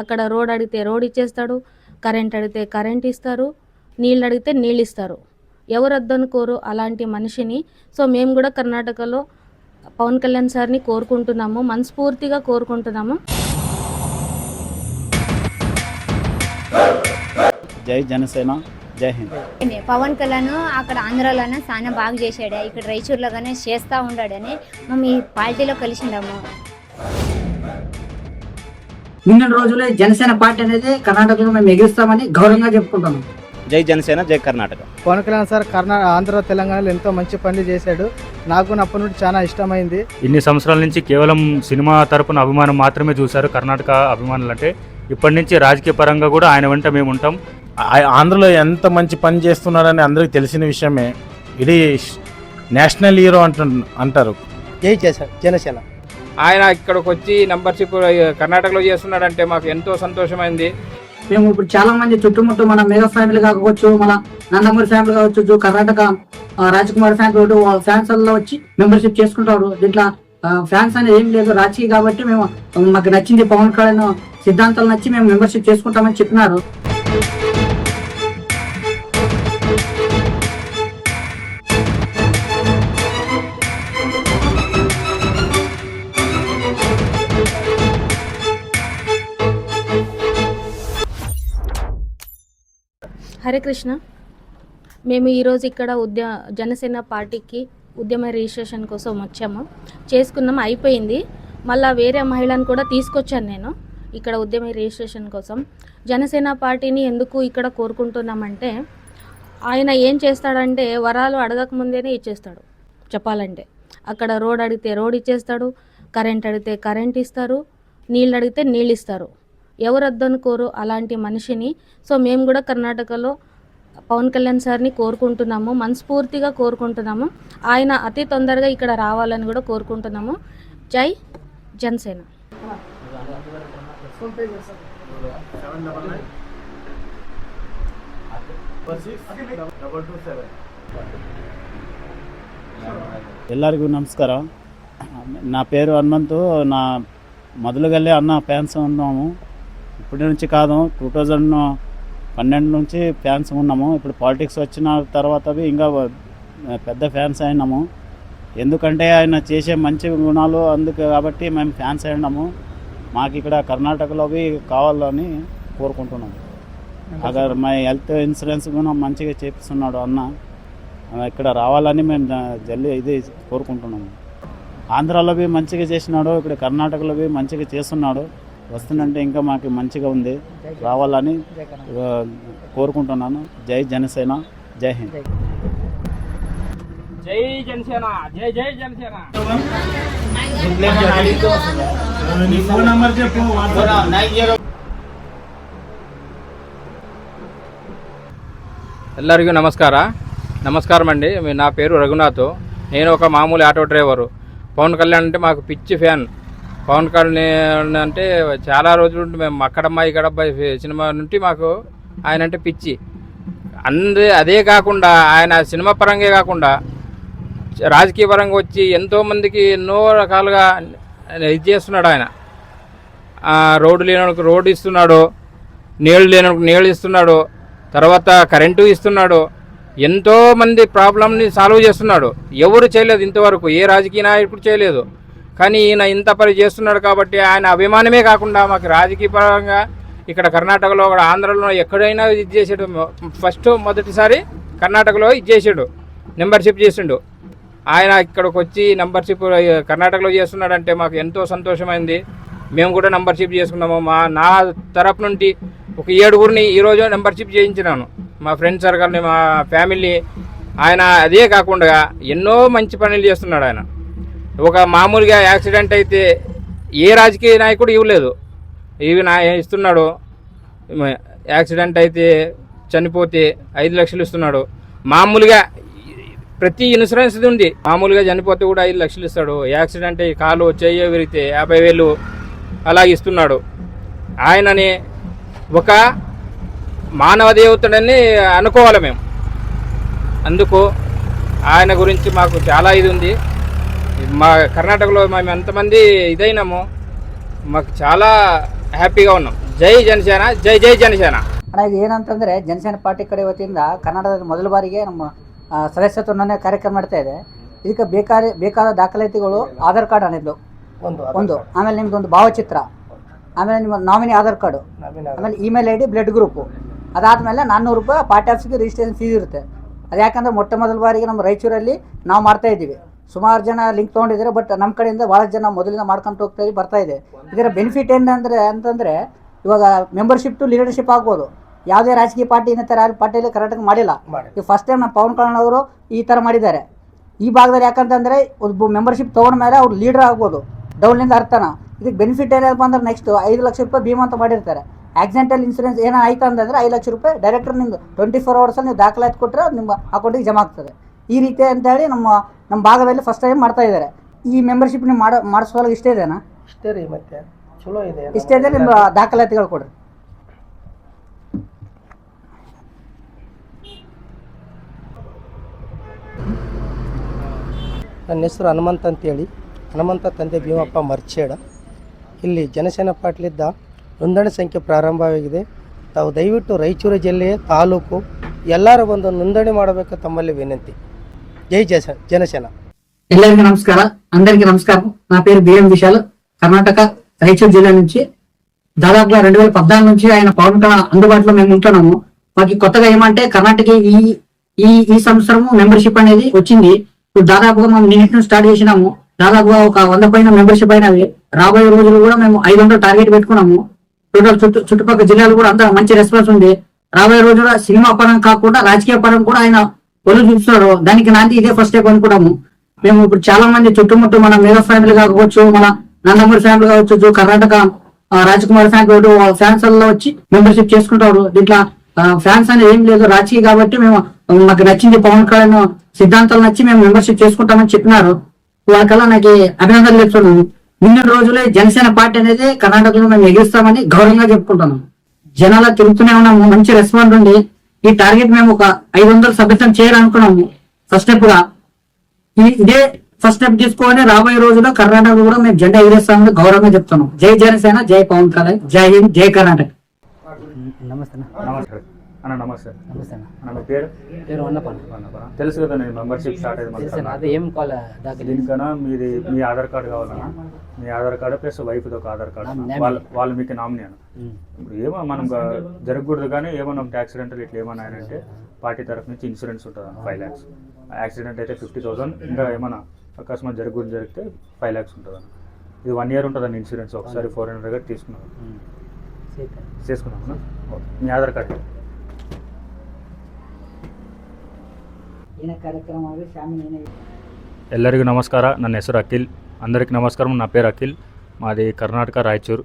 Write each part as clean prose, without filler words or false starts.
అక్కడ రోడ్ అడిగితే రోడ్ ఇచ్చేస్తాడు, కరెంట్ అడిగితే కరెంట్ ఇస్తారు, నీళ్ళు అడిగితే నీళ్ళు ఇస్తారు. ఎవరు వద్దనుకోరు అలాంటి మనిషిని. సో మేము కూడా కర్ణాటకలో పవన్ కళ్యాణ్ సార్ని కోరుకుంటున్నాము, మనస్ఫూర్తిగా కోరుకుంటున్నాము. జై జనసేన, జై హింద్. పవన్ కళ్యాణ్ అక్కడ ఆంధ్రాలోనే చాలా బాగా చేశాడు, ఇక్కడ రైచూర్లోగానే చేస్తూ ఉన్నాడని మేము ఈ పార్టీలో కలిసిండాము. నిన్న రోజులే జనసేన పార్టీ అనేది కర్ణాటకలో మేము ఎగిరిస్తామని గౌరవంగా చెప్పుకుంటాము. జై జనసేన, జై కర్ణాటక. పవన్ కళ్యాణ్ సార్ ఆంధ్ర తెలంగాణలో ఎంతో మంచి పనులు చేశాడు. నాకు అప్పటి నుండి చాలా ఇష్టమైంది. ఇన్ని సంవత్సరాల నుంచి కేవలం సినిమా తరపున అభిమానం మాత్రమే చూశారు కర్ణాటక అభిమానులు. అంటే ఇప్పటి నుంచి రాజకీయ పరంగా కూడా ఆయన వెంట మేము ఉంటాం. ఆంధ్రలో ఎంత మంచి పని చేస్తున్నారని అందరికీ తెలిసిన విషయమే. ఇది నేషనల్ హీరో అంటారు. జై జనసేన. ఆయన ఇక్కడికి వచ్చి మెంబర్షిప్ కర్ణాటకలో చేస్తున్నాడంటే మాకు ఎంతో సంతోషమైంది. మేము ఇప్పుడు చాలా మంది చుట్టుముట్టు మన మెగా ఫ్యామిలీ కావచ్చు, మన నందమూరి ఫ్యామిలీ కావచ్చు, కర్ణాటక రాజకుమార్ ఫ్యామిలీ ఫ్యాన్స్ వల్ల వచ్చి మెంబర్షిప్ చేసుకుంటారు. దీంట్లో ఫ్యాన్స్ అనేది ఏం లేదు, రాజకీయ కాబట్టి మేము మాకు నచ్చింది పవన్ కళ్యాణ్ సిద్ధాంతాలు నచ్చి మేము మెంబర్షిప్ చేసుకుంటామని చెప్పినారు. హరే కృష్ణ. మేము ఈరోజు ఇక్కడ జనసేన పార్టీకి ఉద్యమ రిజిస్ట్రేషన్ కోసం వచ్చాము, చేసుకున్నాము, అయిపోయింది. మళ్ళీ వేరే మహిళను కూడా తీసుకొచ్చాను నేను ఇక్కడ ఉద్యమ రిజిస్ట్రేషన్ కోసం. జనసేన పార్టీని ఎందుకు ఇక్కడ కోరుకుంటున్నామంటే, ఆయన ఏం చేస్తాడంటే వరాలు అడగకముందేనే ఇచ్చేస్తాడు. చెప్పాలంటే అక్కడ రోడ్ అడిగితే రోడ్ ఇచ్చేస్తాడు, కరెంట్ అడిగితే కరెంట్ ఇస్తారు, నీళ్ళు అడిగితే నీళ్ళు ఇస్తారు. ఎవరు వద్దనుకోరు అలాంటి మనిషిని. సో మేము కూడా కర్ణాటకలో పవన్ కళ్యాణ్ సార్ని కోరుకుంటున్నాము, మనస్ఫూర్తిగా కోరుకుంటున్నాము. ఆయన అతి తొందరగా ఇక్కడ రావాలని కూడా కోరుకుంటున్నాము. జై జనసేన. ಎಲ್ಲರಿಗೂ ನಮಸ್ಕಾರ. నా పేరు హనుమంతు. నా మొదలుగల్లే అన్న ఫ్యాన్స్ ఉన్నాము. ఇప్పటి నుంచి కాదు, 2012 నుంచి ఫ్యాన్స్ ఉన్నాము. ఇప్పుడు పాలిటిక్స్ వచ్చిన తర్వాత ఇంకా పెద్ద ఫ్యాన్స్ అయినాము. ఎందుకంటే ఆయన చేసే మంచి గుణాలు అందుకు కాబట్టి మేము ఫ్యాన్స్ అయినాము. మాకు ఇక్కడ కర్ణాటకలో కావాలని కోరుకుంటున్నాము. అగర్ మా హెల్త్ ఇన్సూరెన్స్ కూడా మంచిగా చేపిస్తున్నాడు అన్న, ఇక్కడ రావాలని మేము ఇది కోరుకుంటున్నాము. ఆంధ్రాలో మంచిగా చేసినాడు, ఇక్కడ కర్ణాటకలో మంచిగా చేస్తున్నాడు. వస్తుందంటే ఇంకా మాకు మంచిగా ఉంది, రావాలని కోరుకుంటున్నాను. జై జనసేన, జై హింద్. జై జనసేన, జై జై జనసేన. ಎಲ್ಲರಿಗೂ నమస్కారం అండి. నా పేరు రఘునాథ్. నేను ఒక మామూలు ఆటో డ్రైవరు. పవన్ కళ్యాణ్ అంటే మాకు పిచ్చి ఫ్యాన్. పవన్ కళ్యాణ్ అంటే చాలా రోజుల నుండి మేము అక్కడమ్మ ఇక్కడమ్మ సినిమా నుండి మాకు ఆయన అంటే పిచ్చి. అదే కాకుండా ఆయన సినిమా పరంగా కాకుండా రాజకీయ పరంగా వచ్చి ఎంతోమందికి ఎన్నో రకాలుగా ఇది చేస్తున్నాడు. ఆయన రోడ్డు లేనోళ్ళకి రోడ్డు ఇస్తున్నాడు, నీళ్ళు లేనోళ్ళకి నీళ్ళు ఇస్తున్నాడు, తర్వాత కరెంటు ఇస్తున్నాడు. ఎంతోమంది ప్రాబ్లమ్ని సాల్వ్ చేస్తున్నాడు. ఎవరు చేయలేదు ఇంతవరకు, ఏ రాజకీయ నాయకుడు చేయలేదు. కానీ ఈయన ఇంత పని చేస్తున్నాడు కాబట్టి ఆయన అభిమానమే కాకుండా మాకు రాజకీయ పరంగా ఇక్కడ కర్ణాటకలో కూడా ఆంధ్రలో ఎక్కడైనా ఇది చేసాడు. మొదటిసారి కర్ణాటకలో ఇది చేసాడు, మెంబర్షిప్ చేసిండు. ఆయన ఇక్కడికి వచ్చి మెంబర్షిప్ కర్ణాటకలో చేస్తున్నాడంటే మాకు ఎంతో సంతోషమైంది. మేము కూడా మెంబర్షిప్ చేసుకున్నాము. నా తరపు నుండి ఒక 7గురిని ఈరోజు మెంబర్షిప్ చేయించినాను, మా ఫ్రెండ్ సర్కిల్ని, మా ఫ్యామిలీ. ఆయన అదే కాకుండా ఎన్నో మంచి పనులు చేస్తున్నాడు. ఆయన ఒక మామూలుగా యాక్సిడెంట్ అయితే ఏ రాజకీయ నాయకుడు ఇవ్వలేదు, ఇస్తున్నాడు. యాక్సిడెంట్ అయితే చనిపోతే 5 లక్షలు ఇస్తున్నాడు. మామూలుగా ప్రతి ఇన్సూరెన్స్ ఉంది, మామూలుగా చనిపోతే కూడా 5 లక్షలు ఇస్తాడు. యాక్సిడెంట్ అయ్యి కాలు చెయ్యి విరిగితే 50,000 అలా ఇస్తున్నాడు. ఆయనని ఒక మానవ దేవతడని అనుకోవాలి మేము. అందుకు ఆయన గురించి మాకు చాలా ఇది ఉంది. మా కర్ణాటకలో మేము ఎంతమంది ఇదైనామో మాకు చాలా హ్యాపీగా ఉన్నాం. జై జనసేన, జై ಜೈ ಜನసేన. ಅಣ್ಣ ಇದು ಏನಂತಂದರೆ ಜನಸೇನೆ ಪಾರ್ಟಿ ಕಡೆ ವತಿಯಿಂದ ಕರ್ನಾಟಕದಲ್ಲಿ ಮೊದಲ ಬಾರಿಗೆ ನಮ್ಮ ಸದಸ್ಯತ್ವ ನೋಂದಣಿ ಕಾರ್ಯಕ್ರಮ ಮಾಡ್ತಾ ಇದೆ. ಇದಕ್ಕೆ ಬೇಕಾದ ದಾಖಲಾತಿಗಳು ಆಧಾರ್ ಕಾರ್ಡ್ ಅನ್ನಿದ್ದು ಒಂದು, ಆಮೇಲೆ ನಿಮ್ದೊಂದು ಭಾವಚಿತ್ರ, ಆಮೇಲೆ ನಿಮ್ಮ ನಾಮಿನಿ ಆಧಾರ್ ಕಾರ್ಡು, ಆಮೇಲೆ ಇಮೇಲ್ ID, ಬ್ಲಡ್ ಗ್ರೂಪು. ಅದಾದಮೇಲೆ 400 ರೂಪಾಯಿ ಪಾರ್ಟಿ ಆಫೀಸ್ಗೆ ರಿಜಿಸ್ಟ್ರೇಷನ್ ಫೀಸ್ ಇರುತ್ತೆ. ಅದು ಯಾಕಂದರೆ ಮೊದಲ ಬಾರಿಗೆ ನಮ್ಮ ರಾಯಚೂರಲ್ಲಿ ನಾವು ಮಾಡ್ತಾ ಇದ್ದೀವಿ. ಸುಮಾರು ಜನ ಲಿಂಕ್ ತೊಗೊಂಡಿದ್ದಾರೆ, ಬಟ್ ನಮ್ಮ ಕಡೆಯಿಂದ ಭಾಳ ಜನ ಮೊದಲಿಂದ ಮಾಡ್ಕೊಂಡು ಹೋಗ್ತಾ ಬರ್ತಾ ಇದೆ. ಇದರ ಬೆನಿಫಿಟ್ ಅಂತಂದರೆ ಇವಾಗ ಮೆಂಬರ್ಶಿಪ್ ಟು ಲೀಡರ್ಶಿಪ್ ಆಗ್ಬೋದು. ಯಾವುದೇ ರಾಜಕೀಯ ಪಾರ್ಟಿ ಇನ್ನಿತರ ಪಾರ್ಟಿಯಲ್ಲಿ ಕರ್ನಾಟಕ ಮಾಡಿಲ್ಲ. ಈಗ ಫಸ್ಟ್ ಟೈಮ್ ನಮ್ಮ ಪವನ್ ಕಲ್ಯಾಣ್ ಅವರು ಈ ಥರ ಮಾಡಿದ್ದಾರೆ. ಈ ಭಾಗದಲ್ಲಿ ಯಾಕಂತಂದರೆ ಒಬ್ಬ ಮೆಂಬರ್ಶಿಪ್ ತೊಗೊಂಡ ಮೇಲೆ ಅವ್ರು ಲೀಡರ್ ಆಗ್ಬೋದು ಡೌನ್ಲಿಂದ ಅರ್ಥನ. ಇದಕ್ಕೆ ಬೆನಿಫಿಟ್ ಏನಪ್ಪ ಅಂದ್ರೆ ನೆಕ್ಸ್ಟ್ 5 ಲಕ್ಷ ರೂಪಾಯಿ ಭೀಮಾ ಅಂತ ಮಾಡಿರ್ತಾರೆ. ಆಕ್ಸಿಡೆಂಟಲ್ ಇನ್ಸೂರೆನ್ಸ್ ಏನೋ ಆಯ್ತು ಅಂತಂದರೆ 5 ಲಕ್ಷ ರೂಪಾಯಿ ಡೈರೆಕ್ಟರ್ ನಿಮ್ಮದು 24 ಅವರ್ಸಲ್ಲಿ ನೀವು ದಾಖಲಾತಿ ಕೊಟ್ಟರೆ ನಿಮ್ಮ ಅಕೌಂಟಿಗೆ ಜಮಾ ಆಗ್ತದೆ. ಈ ರೀತಿ ಅಂತೇಳಿ ನಮ್ಮ ಭಾಗದಲ್ಲಿ ಫಸ್ಟ್ ಟೈಮ್ ಮಾಡ್ತಾ ಇದ್ದಾರೆ. ಈ ಮೆಂಬರ್ಶಿಪ್ ನೀವು ಮಾಡಿಸೋವಾಗ ಇಷ್ಟೇ ಇದೆನಾ? ಇಷ್ಟೇ ರೀ, ಮತ್ತೆ ಚಲೋ ಇದೆ. ಇಷ್ಟೇ ಇದೆ ನಿಮ್ಮ ದಾಖಲಾತಿಗಳು ಕೊಡ್ರಿ. ನನ್ನ ಹೆಸರು ಹನುಮಂತ ಅಂತೇಳಿ, ಹನುಮಂತ ತಂದೆ ಭೀಮಪ್ಪ ಮರ್ಚೇಡ. ಇಲ್ಲಿ ಜನಸೇನಾ ಪಾರ್ಟಿಲಿದ್ದ ನೋಂದಣಿ ಸಂಖ್ಯೆ ಪ್ರಾರಂಭವಾಗಿದೆ. ತಾವು ದಯವಿಟ್ಟು ರಾಯಚೂರು ಜಿಲ್ಲೆಯ ತಾಲೂಕು ಎಲ್ಲರೂ ಬಂದು ನೋಂದಣಿ ಮಾಡಬೇಕು ತಮ್ಮಲ್ಲಿ ವಿನಂತಿ. జై జనసేన. ಎಲ್ಲರಿಗೂ నమస్కార. అందరికీ నమస్కారం. నా పేరు బిఎం విశాల్, కర్ణాటక రాయచూరు జిల్లా నుంచి. దాదాపుగా 2014 నుంచి ఆయన పవన్ కళ్యాణ్ అందుబాటులో మేము ఉంటున్నాము. మాకు కొత్తగా ఏమంటే కర్ణాటక ఈ సంవత్సరము మెంబర్షిప్ అనేది వచ్చింది. ఇప్పుడు దాదాపుగా మేము నిన్నటి స్టార్ట్ చేసినాము. దాదాపుగా ఒక 100 పైన మెంబర్షిప్ అయినవి. రాబోయే రోజులు కూడా మేము 500 టార్గెట్ పెట్టుకున్నాము. టోటల్ చుట్టుపక్కల జిల్లాలు కూడా అంత మంచి రెస్పాన్స్ ఉంది. రాబోయే రోజుల్లో సినిమా పరం కాకుండా రాజకీయ పరం కూడా ఆయన ఒళ్ళు చూస్తున్నారు. దానికి నాంది ఇదే ఫస్ట్ స్టెప్ అనుకుంటాము. మేము ఇప్పుడు చాలా మంది చుట్టుముట్టు మన మేఘ ఫ్యామిలీ కావచ్చు, మన నందమూరి ఫ్యామిలీ కావచ్చు, కర్ణాటక రాజకుమారి ఫ్యామిలీ ఫ్యాన్స్ లో వచ్చి మెంబర్షిప్ చేసుకుంటారు. దీంట్లో ఫ్యాన్స్ అనేది ఏం లేదు, రాజకీయ కాబట్టి మేము మాకు నచ్చింది పవన్ కళ్యాణ్ సిద్ధాంతాలు నచ్చి మేము మెంబర్షిప్ చేసుకుంటామని చెప్పినారు. వాళ్ళకల్లా నాకు అభినందనలు చెప్తున్నాను. నిన్న రోజులే జనసేన పార్టీ అనేది కర్ణాటకలో మేము ఎగిరిస్తామని గౌరవంగా చెప్పుకుంటున్నాం. జనాల తిరుగుతూనే ఉన్నాము, మంచి రెస్పాన్స్ ఉంది. ఈ టార్గెట్ మేము ఒక 500 సభ్యత్వం చేయాలనుకున్నాము ఫస్ట్ స్టెప్ గా. ఇదే ఫస్ట్ స్టెప్ తీసుకొని రాబోయే రోజుల్లో కర్ణాటక కూడా మేము జెండా ఎగిరేస్తామని గౌరవంగా చెప్తున్నాం. జై జనసేన, జై పవన్ కళ్యాణ్, జై హింద్, జై కర్ణాటక. నమస్తే అన్న. నమస్తే అన్న. మీ పేరు? తెలుసు కదా, నేను మెంబర్షిప్ స్టార్ట్ అయ్యింది. ఏం దీనికన్నా మీ ఆధార్ కార్డు కావాలన్నా, మీ ఆధార్ కార్డు ప్లస్ వైఫ్ ఒక ఆధార్ కార్డు, వాళ్ళు మీకు నామినీ అన్న. ఇప్పుడు ఏమో మనం జరగకూడదు, కానీ ఏమన్నా ఒక యాక్సిడెంటల్ ఇట్లా ఏమన్నా అంటే పార్టీ తరఫు నుంచి ఇన్సూరెన్స్ ఉంటుంది 5 lakhs. యాక్సిడెంట్ అయితే 50,000, ఇంకా ఏమన్నా అకస్మాత్ జరిగితే 5 lakhs ఉంటుంది అన్న. ఇది 1 year ఉంటుందండి ఇన్సూరెన్స్. ఒకసారి 400 తీసుకున్నాం, చేసుకున్నాం. మీ ఆధార్ కార్డు. ಎಲ್ಲರಿಗೂ ನಮಸ್ಕಾರ. ನನ್ನ ಹೆಸರು ಅಖಿಲ್. అందరికీ నమస్కారం. నా పేరు అఖిల్, మాది కర్ణాటక రాయచూర్.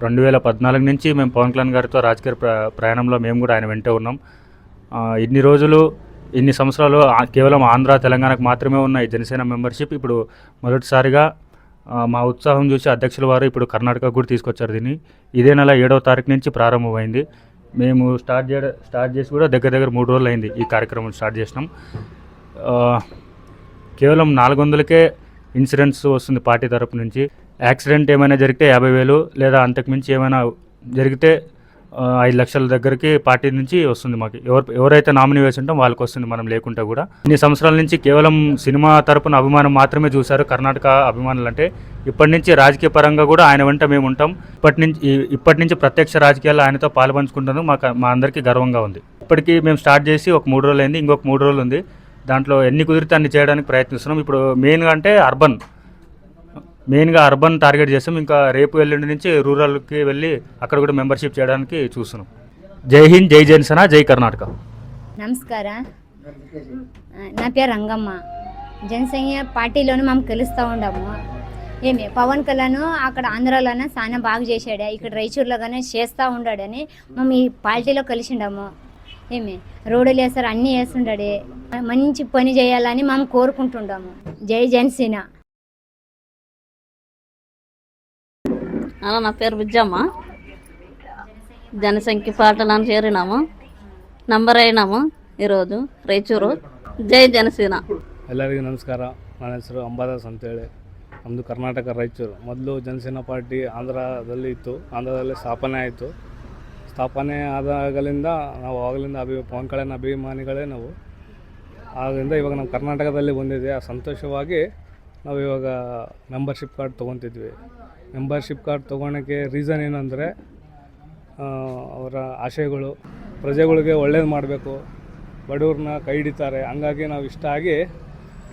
2014 నుంచి మేము పవన్ కళ్యాణ్ గారితో రాజకీయ ప్రయాణంలో మేము కూడా ఆయన వెంటే ఉన్నాం. ఇన్ని సంవత్సరాలు కేవలం ఆంధ్ర తెలంగాణకు మాత్రమే ఉన్న ఈ జనసేన మెంబర్షిప్ ఇప్పుడు మొదటిసారిగా మా ఉత్సాహం చూసి అధ్యక్షుల వారు ఇప్పుడు కర్ణాటక కూడా తీసుకొచ్చారు. దీన్ని ఇదే నెల 7వ తారీఖు నుంచి ప్రారంభమైంది. మేము స్టార్ట్ చేసి కూడా దగ్గర 3 రోజులు అయింది ఈ కార్యక్రమం స్టార్ట్ చేసినాం. కేవలం 400కే ఇన్సూరెన్స్ వస్తుంది పార్టీ తరపు నుంచి. యాక్సిడెంట్ ఏమైనా జరిగితే 50,000, లేదా అంతకుమించి ఏమైనా జరిగితే 5 లక్షల దగ్గరికి పార్టీ నుంచి వస్తుంది. మాకు ఎవరైతే నామినీ వేసి ఉంటాం వాళ్ళకి వస్తుంది, మనం లేకుంటే కూడా. ఇన్ని సంవత్సరాల నుంచి కేవలం సినిమా తరపున అభిమానం మాత్రమే చూశారు కర్ణాటక అభిమానులు. అంటే ఇప్పటి నుంచి రాజకీయ పరంగా కూడా ఆయన వెంట మేము ఉంటాం. ఇప్పటి నుంచి ప్రత్యక్ష రాజకీయాల్లో ఆయనతో పాల్పంచుకుంటున్నాం. మా అందరికీ గర్వంగా ఉంది. ఇప్పటికీ మేము స్టార్ట్ చేసి ఒక 3 రోజులు అయింది, ఇంకొక 3 రోజులు ఉంది. దాంట్లో ఎన్ని కుదిరితే అన్ని చేయడానికి ప్రయత్నిస్తున్నాం. ఇప్పుడు మెయిన్గా అర్బన్ టార్గెట్ చేస్తాం. ఇంకా రేపు ఎల్లుండి నుంచి రూరల్కి వెళ్ళి అక్కడ కూడా మెంబర్షిప్ చేయడానికి చూస్తున్నాం. జై హింద్, జై జనసేన, జై కర్ణాటక. నమస్ಕಾರ. నా పేరు రంగమ్మ. జనసేన పార్టీలోనే మేము కలుస్తూ ఉండము. పవన్ కళ్యాణ్ అక్కడ ఆంధ్రాలోనే చాలా బాగా చేశాడు, ఇక్కడ రాయచూరులోగానే చేస్తూ ఉన్నాడని మేము ఈ పార్టీలో కలిసిండాము. రోడ్లు వేస్తారు, అన్నీ వేస్తుండాడు. మంచి పని చేయాలని మేము కోరుకుంటుండాము. జై జనసేన. నా పేరు బుజ్జమ్మ. జనసంఖ్య పాటలను చేరినాము, నంబర్ అయినాము ఈరోజు ರಾಯಚೂರು. ಜೈ ಜನಸೇನ. ಎಲ್ಲರಿಗೂ ನಮಸ್ಕಾರ. ನನ್ನ ಹೆಸರು ಅಂಬಾದಾಸ್ ಅಂತೇಳಿ. ನಮ್ಮದು ಕರ್ನಾಟಕ ರಾಯಚೂರು. ಮೊದಲು ಜನಸೇನಾ ಪಾರ್ಟಿ ಆಂಧ್ರದಲ್ಲಿ ಇತ್ತು, ಆಂಧ್ರದಲ್ಲೇ ಸ್ಥಾಪನೆ ಆಯಿತು. ಸ್ಥಾಪನೆ ಆದಾಗಲಿಂದ ನಾವು ಆವಾಗಲಿಂದ ಪವನ್ ಕಲ್ಯಾಣ್ ಅಭಿಮಾನಿಗಳೇ ನಾವು. ಆದ್ದರಿಂದ ಇವಾಗ ನಮ್ಮ ಕರ್ನಾಟಕದಲ್ಲಿ ಬಂದಿದೆ. ಆ ಸಂತೋಷವಾಗಿ ನಾವು ಇವಾಗ ಮೆಂಬರ್ಶಿಪ್ ಕಾರ್ಡ್ ತೊಗೊತಿದ್ವಿ. ಮೆಂಬರ್ಶಿಪ್ ಕಾರ್ಡ್ ತೊಗೊಳಕ್ಕೆ ರೀಸನ್ ಏನಂದರೆ ಅವರ ಆಶಯಗಳು ಪ್ರಜೆಗಳಿಗೆ ಒಳ್ಳೇದು ಮಾಡಬೇಕು, ಬಡವ್ರನ್ನ ಕೈ ಹಿಡಿತಾರೆ. ಹಂಗಾಗಿ ನಾವು ಇಷ್ಟ ಆಗಿ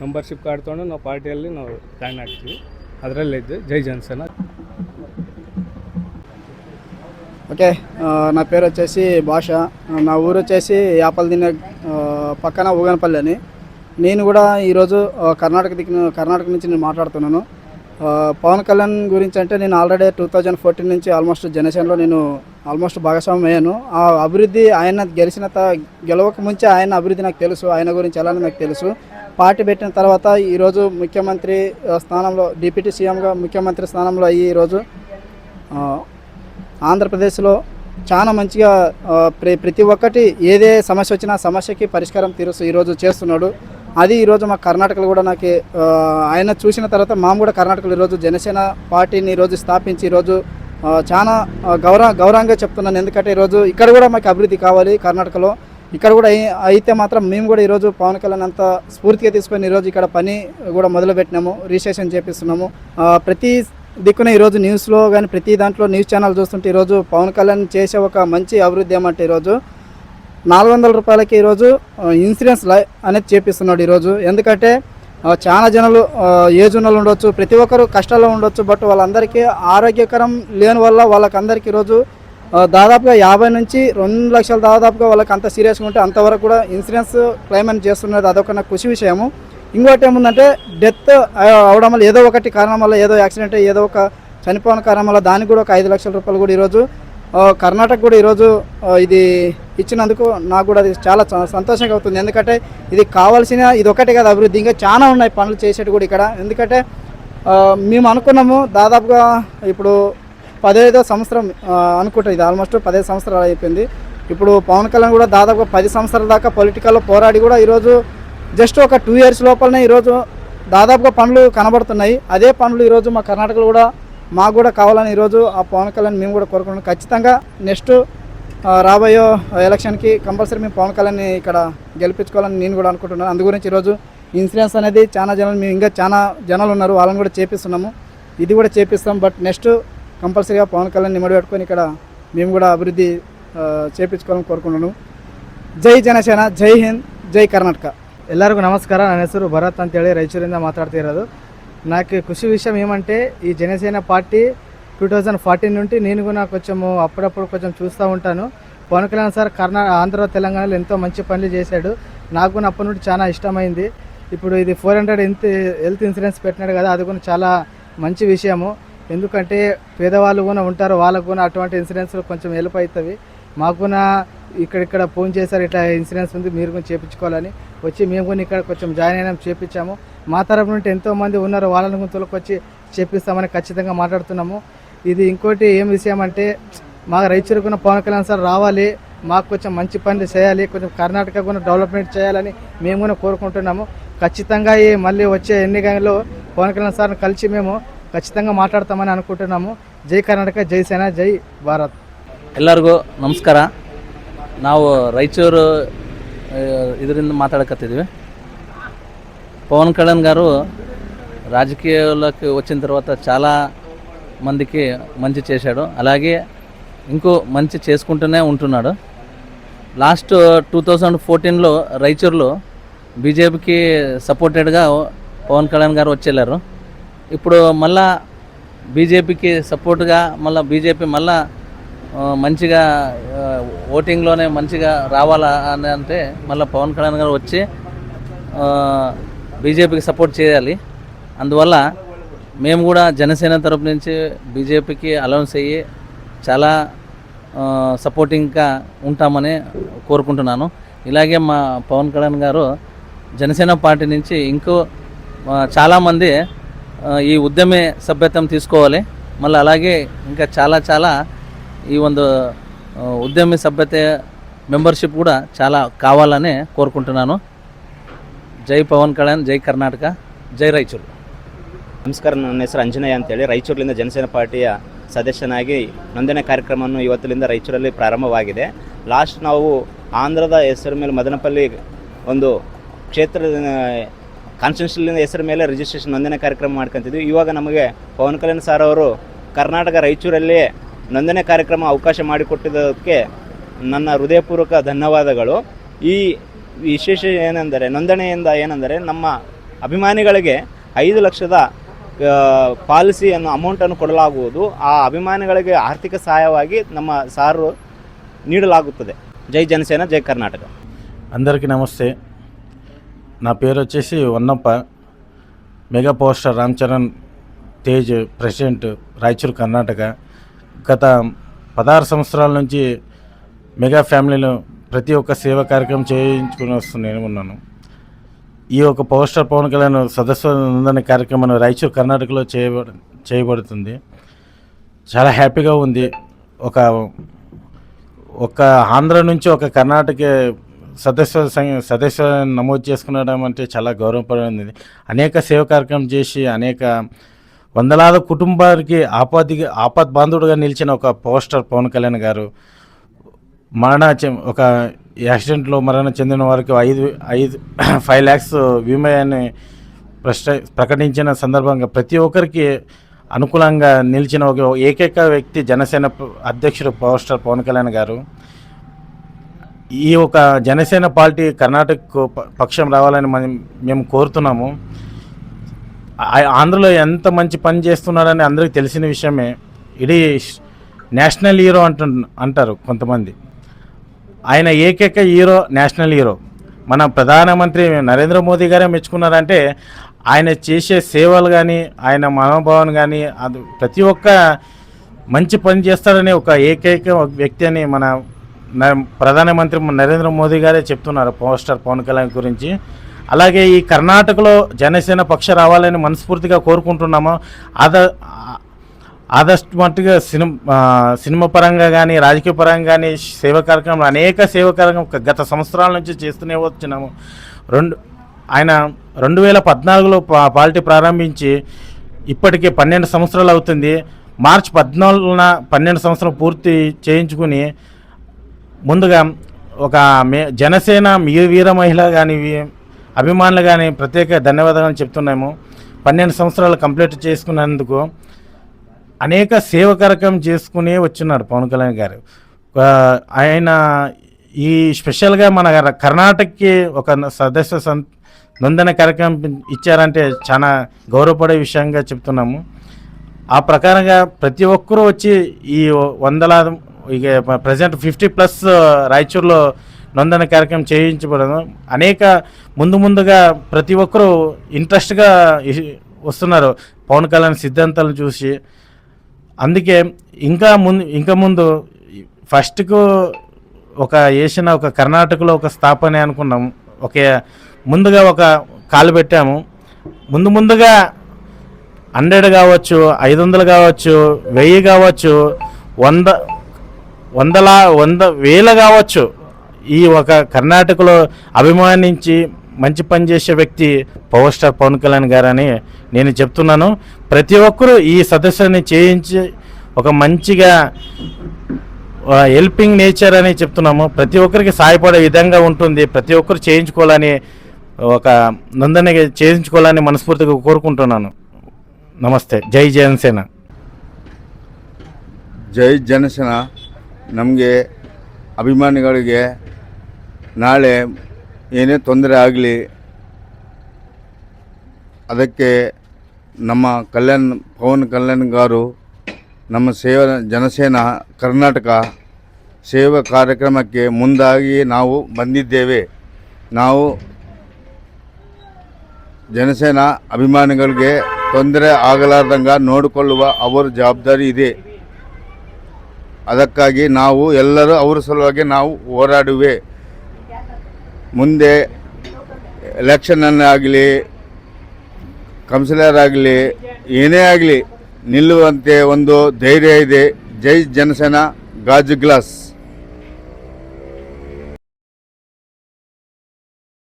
ಮೆಂಬರ್ಶಿಪ್ ಕಾರ್ಡ್ ತೊಗೊಂಡು ನಾವು ಪಾರ್ಟಿಯಲ್ಲಿ ನಾವು ಜಾಯ್ನ್ ಆಗ್ತೀವಿ. ಅದರಲ್ಲಿದ್ದು జై జనసేన. ఓకే, నా పేరు వచ్చేసి భాష. నా ఊరు వచ్చేసి యాపలదిన్న పక్కన ఊగనపల్లి అని. నేను కూడా ఈరోజు కర్ణాటక నుంచి నేను మాట్లాడుతున్నాను. పవన్ కళ్యాణ్ గురించి అంటే నేను ఆల్రెడీ 2014 నుంచి ఆల్మోస్ట్ జనసేనలో నేను ఆల్మోస్ట్ భాగస్వామ్యం అయ్యాను. ఆ అభివృద్ధి ఆయన గెలవక ముంచే ఆయన అభివృద్ధి నాకు తెలుసు, ఆయన గురించి ఎలానో నాకు తెలుసు. పార్టీ పెట్టిన తర్వాత ఈరోజు ముఖ్యమంత్రి స్థానంలో డిప్యూటీ సీఎంగా ముఖ్యమంత్రి స్థానంలో అయ్యి ఈరోజు ఆంధ్రప్రదేశ్లో చాలా మంచిగా ప్రతి ఒక్కటి ఏదే సమస్య వచ్చినా సమస్యకి పరిష్కారం ఈరోజు చేస్తున్నాడు. అది ఈరోజు మా కర్ణాటకలో కూడా నాకు ఆయన చూసిన తర్వాత మేము కూడా కర్ణాటకలో ఈరోజు జనసేన పార్టీని ఈరోజు స్థాపించి ఈరోజు చాలా గౌరవంగా చెప్తున్నాను. ఎందుకంటే ఈరోజు ఇక్కడ కూడా మాకు అభివృద్ధి కావాలి. కర్ణాటకలో ఇక్కడ కూడా అయితే మాత్రం మేము కూడా ఈరోజు పవన్ కళ్యాణ్ అంత స్ఫూర్తిగా తీసుకొని ఈరోజు ఇక్కడ పని కూడా మొదలుపెట్టినాము, రిజిస్ట్రేషన్ చేపిస్తున్నాము. ప్రతి దిక్కున ఈరోజు న్యూస్లో కానీ ప్రతి దాంట్లో న్యూస్ ఛానల్ చూస్తుంటే ఈరోజు పవన్ కళ్యాణ్ చేసే ఒక మంచి అభివృద్ధి ఏమంటే ఈరోజు 400 రూపాయలకి ఈరోజు ఇన్సూరెన్స్ అనేది చేపిస్తున్నాడు ఈరోజు. ఎందుకంటే చాలా జనాలు ఏజ్ ఉన్న వాళ్ళు ఉండొచ్చు, ప్రతి ఒక్కరు కష్టాల్లో ఉండొచ్చు. బట్ వాళ్ళందరికీ ఆరోగ్యకరం లేని వల్ల వాళ్ళకందరికీ ఈరోజు దాదాపుగా 50 నుంచి 2 లక్షలు దాదాపుగా వాళ్ళకి అంత సీరియస్గా ఉంటే అంతవరకు కూడా ఇన్సూరెన్స్ క్లెయిమ్ అని చేస్తున్నది. అదొక నాకు ఖుషి విషయము. ఇంకోటి ఏముందంటే డెత్ అవడం వల్ల ఏదో ఒకటి కారణం వల్ల ఏదో యాక్సిడెంట్ ఏదో ఒక చనిపోయిన కారణం వల్ల దానికి కూడా ఒక 5 లక్షల రూపాయలు కూడా ఈరోజు కర్ణాటక కూడా ఈరోజు ఇది ఇచ్చినందుకు నాకు కూడా అది చాలా సంతోషంగా అవుతుంది. ఎందుకంటే ఇది కావాల్సిన ఇది ఒకటే కాదు అభివృద్ధి, ఇంకా చాలా ఉన్నాయి పనులు చేసేటి కూడా ఇక్కడ. ఎందుకంటే మేము అనుకున్నాము దాదాపుగా ఇప్పుడు 15వ సంవత్సరం అనుకుంటా, ఇది ఆల్మోస్ట్ 15 సంవత్సరాలు అయిపోయింది. ఇప్పుడు పవన్ కళ్యాణ్ కూడా దాదాపు 10 సంవత్సరాల దాకా పొలిటికల్లో పోరాడి కూడా ఈరోజు జస్ట్ ఒక 2 ఇయర్స్ లోపలనే ఈరోజు దాదాపుగా పనులు కనబడుతున్నాయి. అదే పనులు ఈరోజు మా కర్ణాటకలో కూడా మాకు కూడా కావాలని ఈరోజు ఆ పవన్ కళ్యాణ్ మేము కూడా కోరుకుంటున్నాం. ఖచ్చితంగా నెక్స్ట్ రాబోయే ఎలక్షన్కి కంపల్సరీ మేము పవన్ కళ్యాణ్ని ఇక్కడ గెలిపించుకోవాలని నేను కూడా అనుకుంటున్నాను. అందు గురించి ఈరోజు ఇన్సూరెన్స్ అనేది చాలా జనాలు మేము ఇంకా చాలా జనాలు ఉన్నారు, వాళ్ళని కూడా చేపిస్తున్నాము. ఇది కూడా చేపిస్తాం. బట్ నెక్స్ట్ కంపల్సరీగా పవన్ కళ్యాణ్ నిమ్మడి పెట్టుకొని ఇక్కడ మేము కూడా అభివృద్ధి చేపించుకోవాలని కోరుకుంటున్నాను. ಜೈ ಜನಸೇನ, ಜೈ ಹಿಂದ್, ಜೈ ಕರ್ನಾಟಕ. ಎಲ್ಲರಿಗೂ ನಮಸ್ಕಾರ. ನನ್ನ ಹೆಸರು ಭರತ್ ಅಂತೇಳಿ ರಾಯಚೂರಿಂದ ಮಾತಾಡ್ತಿರೋದು. నాకు ఖుషి విషయం ఏమంటే ఈ జనసేన పార్టీ 2014 నుండి నేను కూడా కొంచెము అప్పుడప్పుడు కొంచెం చూస్తూ ఉంటాను. పవన్ కళ్యాణ్ సార్ ఆంధ్ర తెలంగాణలో ఎంతో మంచి పనులు చేశాడు. నాకు కూడా అప్పటి నుండి చాలా ఇష్టమైంది. ఇప్పుడు ఇది 400 హెల్త్ ఇన్సూరెన్స్ పెట్టినాడు కదా, అది కూడా చాలా మంచి విషయము. ఎందుకంటే పేదవాళ్ళు కూడా ఉంటారు, వాళ్ళకు కూడా అటువంటి ఇన్సూరెన్స్ కొంచెం హెల్ప్ అవుతుంది. మాకు కూడా ఇక్కడ ఫోన్ చేశారు, ఇట్లా ఇన్సూరెన్స్ ఉంది మీరు కూడా చేయించుకోవాలని వచ్చి మేము కూడా ఇక్కడ కొంచెం జాయిన్ అయినా చేయించాము. మా తరపు నుండి ఎంతోమంది ఉన్నారు, వాళ్ళని కూడా తొలకొచ్చి చేపిస్తామని ఖచ్చితంగా మాట్లాడుతున్నాము. ఇది ఇంకోటి ఏం విషయం అంటే మా రైతులకు పవన్ కళ్యాణ్ సార్ రావాలి, మాకు కొంచెం మంచి పనులు చేయాలి, కొంచెం కర్ణాటక కూడా డెవలప్మెంట్ చేయాలని మేము కూడా కోరుకుంటున్నాము. ఖచ్చితంగా ఈ మళ్ళీ వచ్చే ఎన్నికల్లో పవన్ కళ్యాణ్ సార్ని కలిసి మేము ఖచ్చితంగా మాట్లాడతామని అనుకుంటున్నాము. ಜೈ ಕರ್ನಾಟಕ, ಜೈ ಸೇನಾ, ಜೈ ಭಾರತ್. ಎಲ್ಲರಿಗೂ ನಮಸ್ಕಾರ. ನಾವು ರಾಯಚೂರು ಇದರಿಂದ మాట్లాడకತ್ತಿದ್ವಿ. పవన్ కళ్యాణ్ గారు రాజకీయాల్లోకి వచ్చిన తర్వాత చాలా మందికి మంచి చేశాడు, అలాగే ఇంకో మంచి చేసుకుంటూనే ఉంటున్నాడు. లాస్ట్ 2014లో రాయచూరులో బీజేపీకి సపోర్టెడ్గా పవన్ కళ్యాణ్ గారు వచ్చేళ్ళారు. ఇప్పుడు మళ్ళా బీజేపీకి సపోర్ట్గా మళ్ళీ బీజేపీ మళ్ళా మంచిగా ఓటింగ్లోనే మంచిగా రావాలా అని అంటే మళ్ళీ పవన్ కళ్యాణ్ గారు వచ్చి బీజేపీకి సపోర్ట్ చేయాలి. అందువల్ల మేము కూడా జనసేన తరపు నుంచి బీజేపీకి అలౌన్స్ అయ్యి చాలా సపోర్టింగ్గా ఉంటామని కోరుకుంటున్నాను. ఇలాగే మా పవన్ కళ్యాణ్ గారు జనసేన పార్టీ నుంచి ఇంకో చాలామంది ఈ ఉద్యమే సభ్యత్వం తీసుకోవాలి. మళ్ళీ అలాగే ఇంకా చాలా ఈ ಒಂದು ఉద్యమి సభ్యత మెంబర్షిప్ కూడా చాలా కావాలని కోరుకుంటున్నాను. జై పవన్ కళ్యాణ్, జై కర్ణాటక, జై రాయచూరు. ನಮಸ್ಕಾರ, ನನ್ನ ಹೆಸರು ಅಂಜನೇಯ ಅಂತೇಳಿ ರಾಯಚೂರಿನಿಂದ ಜನಸೇನಾ ಪಾರ್ಟಿಯ ಸದಸ್ಯನಾಗಿ ನೋಂದಣಿ ಕಾರ್ಯಕ್ರಮವನ್ನು ಇವತ್ತಿನಿಂದ ರಾಯಚೂರಲ್ಲಿ ಪ್ರಾರಂಭವಾಗಿದೆ. ಲಾಸ್ಟ್ ನಾವು ಆಂಧ್ರದ ಹೆಸರು ಮೇಲೆ ಮದನಪಲ್ಲಿ ಒಂದು ಕ್ಷೇತ್ರದ ಕಾನ್ಸ್ಟಿಟ್ಯೂಷನ್ ಹೆಸರು ಮೇಲೆ ರಿಜಿಸ್ಟ್ರೇಷನ್ ನೋಂದಣಿ ಕಾರ್ಯಕ್ರಮ ಮಾಡ್ಕೊತಿದ್ವಿ. ಇವಾಗ ನಮಗೆ ಪವನ್ ಕಲ್ಯಾಣ್ ಸರ್ ಅವರು ಕರ್ನಾಟಕ ರಾಯಚೂರಲ್ಲಿ ನೋಂದಣಿ ಕಾರ್ಯಕ್ರಮ ಅವಕಾಶ ಮಾಡಿಕೊಟ್ಟಿದ್ದಕ್ಕೆ ನನ್ನ ಹೃದಯಪೂರ್ವಕ ಧನ್ಯವಾದಗಳು. ಈ ವಿಶೇಷ ನೋಂದಣಿಯಿಂದ ಏನೆಂದರೆ ನಮ್ಮ ಅಭಿಮಾನಿಗಳಿಗೆ 5 ಲಕ್ಷದ ಪಾಲಿಸಿಯನ್ನು ಅಮೌಂಟನ್ನು ಕೊಡಲಾಗುವುದು. ಆ ಅಭಿಮಾನಿಗಳಿಗೆ ಆರ್ಥಿಕ ಸಹಾಯವಾಗಿ ನಮ್ಮ ಸಾರು నీడలాగుతుంది. జై జనసేన, జై కర్ణాటక. అందరికీ నమస్తే. నా పేరు వచ్చేసి Vannappa. Mega power star Ram Charan Tej president, Raichur, Karnataka. గత 16 సంవత్సరాల నుంచి మెగా ఫ్యామిలీలో ప్రతి ఒక్క సేవా కార్యక్రమం చేయించుకుని వస్తూనే ఉన్నాను. ఈ ఒక పవర్ స్టార్ పవన్ కళ్యాణ్ సదస్సు ఉందనే కార్యక్రమం రాయచూరు, కర్ణాటకలో చేయబడుతుంది. చాలా హ్యాపీగా ఉంది. ఒక ఆంధ్ర నుంచి ఒక కర్ణాటక సదస్సు నమోదు చేసుకునడం అంటే చాలా గౌరవపడింది. అనేక సేవా కార్యక్రమం చేసి అనేక వందలాది కుటుంబానికి ఆపద్ బాంధవుడుగా నిలిచిన ఒక పవర్ స్టార్ పవన్ కళ్యాణ్ గారు ఒక యాక్సిడెంట్లో మరణం చెందిన వారికి 5 lakhs బీమాని ప్రకటించిన సందర్భంగా ప్రతి ఒక్కరికి అనుకూలంగా నిలిచిన ఒక ఏకైక వ్యక్తి జనసేన అధ్యక్షుడు పవర్ స్టార్ పవన్ కళ్యాణ్ గారు. ఈ ఒక జనసేన పార్టీ కర్ణాటక పక్షం రావాలని మేము కోరుతున్నాము. ఆంధ్రలో ఎంత మంచి పని చేస్తున్నాడని అందరికీ తెలిసిన విషయమే. ఇది నేషనల్ హీరో అంటారు కొంతమంది. ఆయన ఏకైక హీరో, నేషనల్ హీరో. మన ప్రధానమంత్రి నరేంద్ర మోదీ గారే మెచ్చుకున్నారంటే ఆయన చేసే సేవలు కానీ, ఆయన మనోభావం కానీ, అది ప్రతి ఒక్క మంచి పని చేస్తాడని ఒక ఏకైక వ్యక్తి అని మన ప్రధానమంత్రి నరేంద్ర మోదీ గారే చెప్తున్నారు పవర్ స్టార్ పవన్ కళ్యాణ్ గురించి. అలాగే ఈ కర్ణాటకలో జనసేన పక్ష రావాలని మనస్ఫూర్తిగా కోరుకుంటున్నాము. ఆదర్శ మట్టుగా సినిమా పరంగా కానీ, రాజకీయ పరంగా కానీ సేవా కార్యక్రమాలు అనేక సేవా కార్యక్రమం గత సంవత్సరాల నుంచి చేస్తూనే వచ్చినాము. ఆయన 2014లో పార్టీ ప్రారంభించి ఇప్పటికే 12 సంవత్సరాలు అవుతుంది. మార్చి 14న 12 సంవత్సరాలు పూర్తి చేయించుకుని ముందుగా ఒక జనసేన వీర మహిళ కానీ, అభిమానులు కానీ ప్రత్యేక ధన్యవాదాలు చెప్తున్నాము. 12 సంవత్సరాలు కంప్లీట్ చేసుకున్నందుకు అనేక సేవ కార్యక్రమం చేసుకుని వచ్చినాడు పవన్ కళ్యాణ్ గారు. ఆయన ఈ స్పెషల్గా మన కర్ణాటకకి ఒక సదస్య నొందన కార్యక్రమం ఇచ్చారంటే చాలా గౌరవపడే విషయంగా చెప్తున్నాము. ఆ ప్రకారంగా ప్రతి ఒక్కరూ వచ్చి ఈ వందలాది ఇక ప్రజెంట్ 50+ రాయచూరులో నొందన కార్యక్రమం చేయించబడను. అనేక ముందుగా ప్రతి ఒక్కరూ ఇంట్రెస్ట్గా వస్తున్నారు పవన్ కళ్యాణ్ సిద్ధాంతాలను చూసి. అందుకే ఇంకా ముందు ఫస్ట్కు ఒక కర్ణాటకలో ఒక స్థాపన అనుకున్నాం. ముందుగా ఒక కాలు పెట్టాము. ముందుగా 100 కావచ్చు, 500 కావచ్చు, 1000 కావచ్చు, 100,000 కావచ్చు. ఈ ఒక కర్ణాటకలో అభిమానించి మంచి పని చేసే వ్యక్తి పవర్ స్టార్ పవన్ కళ్యాణ్ గారని నేను చెప్తున్నాను. ప్రతి ఒక్కరూ ఈ సదస్సుని చేయించి ఒక మంచిగా హెల్పింగ్ నేచర్ అని చెప్తున్నాము. ప్రతి ఒక్కరికి సహాయపడే విధంగా ఉంటుంది. ప్రతి ఒక్కరు చేయించుకోవాలని ఒక నొందన చేయించుకోవాలని మనస్ఫూర్తిగా కోరుకుంటున్నాను. ನಮಸ್ತೆ. ಜೈ ಜನಸೇನ. ಜೈ ಜನಸೇನ. ನಮಗೆ ಅಭಿಮಾನಿಗಳಿಗೆ ನಾಳೆ ಏನೇ ತೊಂದರೆ ಆಗಲಿ ಅದಕ್ಕೆ ನಮ್ಮ ಪವನ್ ಕಲ್ಯಾಣ್ ಗಾರು ನಮ್ಮ ಜನಸೇನಾ ಕರ್ನಾಟಕ ಸೇವಾ ಕಾರ್ಯಕ್ರಮಕ್ಕೆ ಮುಂದಾಗಿ ನಾವು ಬಂದಿದ್ದೇವೆ. ನಾವು ಜನಸೇನಾ ಅಭಿಮಾನಿಗಳಿಗೆ ತೊಂದರೆ ಆಗಲಾರ್ದಂಗೆ ನೋಡಿಕೊಳ್ಳುವ ಅವರ ಜವಾಬ್ದಾರಿ ಇದೆ. ಅದಕ್ಕಾಗಿ ನಾವು ಎಲ್ಲರೂ ಅವರ ಸಲುವಾಗಿ ನಾವು ಹೋರಾಡುವೆ. ಮುಂದೆ ಎಲೆಕ್ಷನ್ ಆಗಲಿ, ಕೌನ್ಸಿಲರ್ ಆಗಲಿ, ಏನೇ ಆಗಲಿ ನಿಲ್ಲುವಂತೆ ಒಂದು ಧೈರ್ಯ ಇದೆ. ಜೈ ಜನಸೇನಾ, ಗಾಜು ಗ್ಲಾಸ್.